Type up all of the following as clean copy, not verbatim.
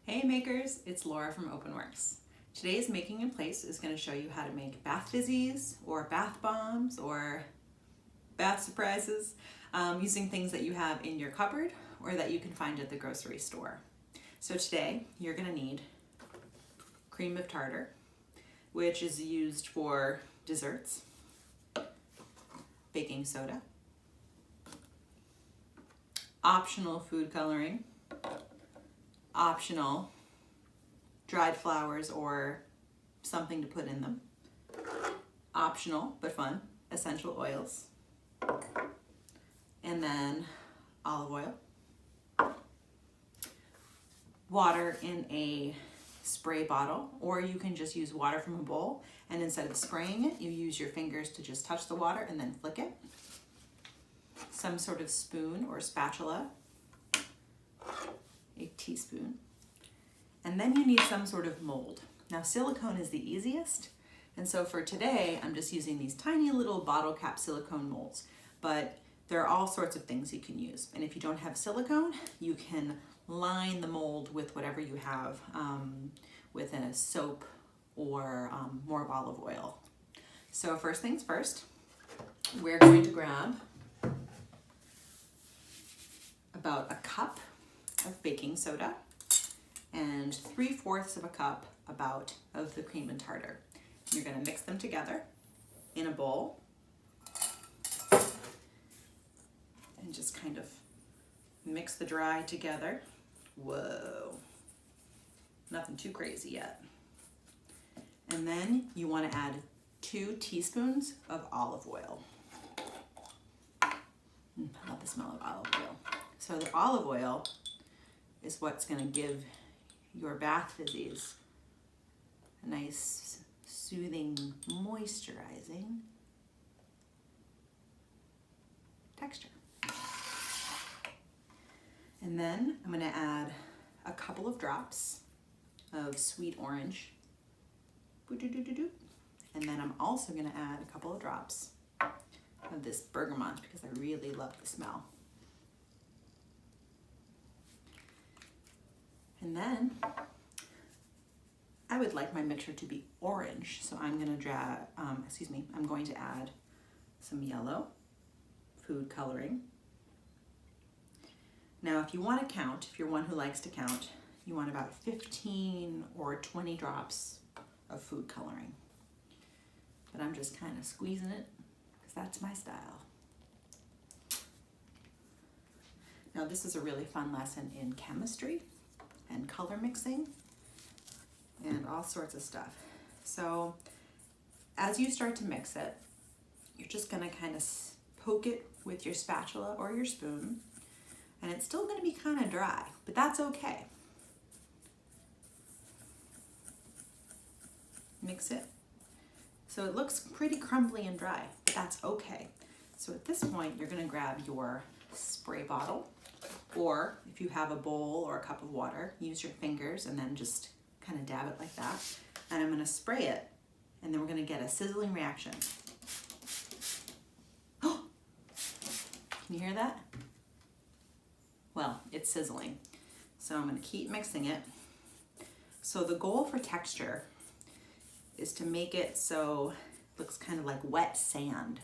Hey makers, it's Laura from OpenWorks. Today's Making in Place is going to show you how to make bath fizzies or bath bombs or bath surprises using things that you have in your cupboard or that you can find at the grocery store. So today you're going to need cream of tartar, which is used for desserts, baking soda, optional food coloring, optional dried flowers or something to put in them, optional but fun essential oils, and then olive oil, water in a spray bottle, or you can just use water from a bowl, and instead of spraying it you use your fingers to just touch the water and then flick it, some sort of spoon or spatula, a teaspoon, and then you need some sort of mold. Now silicone is the easiest, and so for today I'm just using these tiny little bottle cap silicone molds, but there are all sorts of things you can use, and if you don't have silicone you can line the mold with whatever you have, with a soap or more olive oil. So first things first, we're going to grab about a cup of baking soda and 3/4 of a cup about of the cream and tartar. You're going to mix them together in a bowl and just kind of mix the dry together. Whoa, nothing too crazy yet. And then you want to add 2 teaspoons of olive oil. I love the smell of olive oil. So the olive oil is what's going to give your bath fizzies a nice, soothing, moisturizing texture. And then I'm going to add a couple of drops of sweet orange. And then I'm also going to add a couple of drops of this bergamot because I really love the smell. And then I would like my mixture to be orange, so I'm going to I'm going to add some yellow food coloring. Now if you want to count, if you're one who likes to count, you want about 15 or 20 drops of food coloring. But I'm just kind of squeezing it because that's my style. Now this is a really fun lesson in chemistry and color mixing and all sorts of stuff. So as you start to mix it, you're just going to kind of poke it with your spatula or your spoon, and it's still going to be kind of dry, but that's okay. Mix it so it looks pretty crumbly and dry, but that's okay. So at this point you're going to grab your spray bottle, or if you have a bowl or a cup of water, use your fingers and then just kind of dab it like that. And I'm going to spray it, and then we're going to get a sizzling reaction. Oh! Can you hear that? Well, it's sizzling. So I'm going to keep mixing it. So the goal for texture is to make it so it looks kind of like wet sand.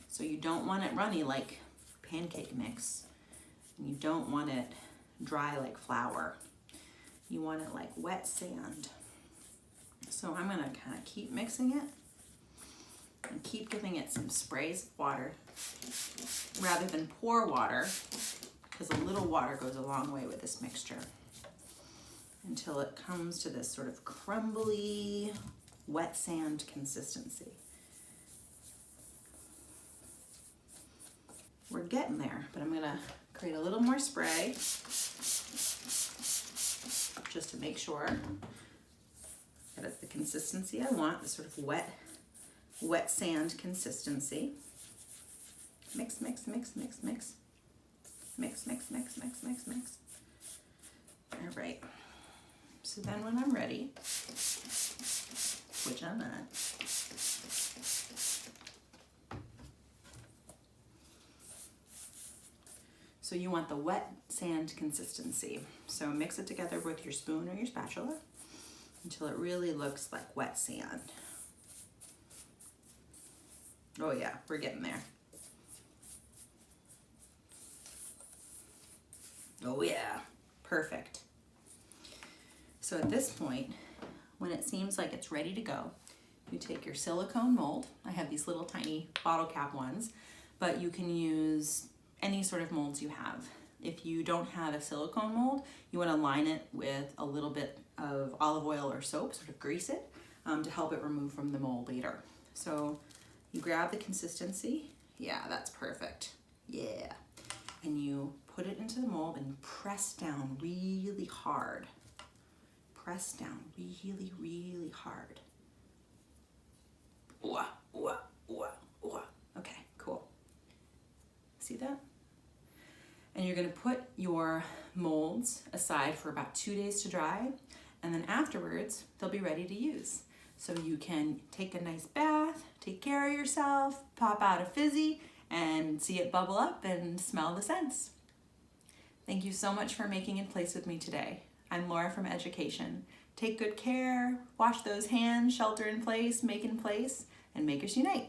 So you don't want it runny like pancake mix. And you don't want it dry like flour. You want it like wet sand. So I'm going to kind of keep mixing it and keep giving it some sprays of water rather than pour water, because a little water goes a long way with this mixture, until it comes to this sort of crumbly wet sand consistency. We're getting there, but I'm going to create a little more spray just to make sure that it's the consistency I want, the sort of wet sand consistency. Mix, mix, mix, mix, mix. Mix, mix, mix, mix, mix, mix. All right. So then when I'm ready, which I'm not, so you want the wet sand consistency. So mix it together with your spoon or your spatula until it really looks like wet sand. Oh yeah, we're getting there. Oh yeah, perfect. So at this point, when it seems like it's ready to go, you take your silicone mold. I have these little tiny bottle cap ones, but you can use any sort of molds you have. If you don't have a silicone mold, you want to line it with a little bit of olive oil or soap, sort of grease it to help it remove from the mold later. So you grab the consistency. Yeah, that's perfect. Yeah. And you put it into the mold and press down really hard. Press down really, really hard. Okay, cool. See that? And you're gonna put your molds aside for about 2 days to dry, and then afterwards, they'll be ready to use. So you can take a nice bath, take care of yourself, pop out a fizzy, and see it bubble up and smell the scents. Thank you so much for making in place with me today. I'm Laura from Education. Take good care, wash those hands, shelter in place, make in place, and make us unite.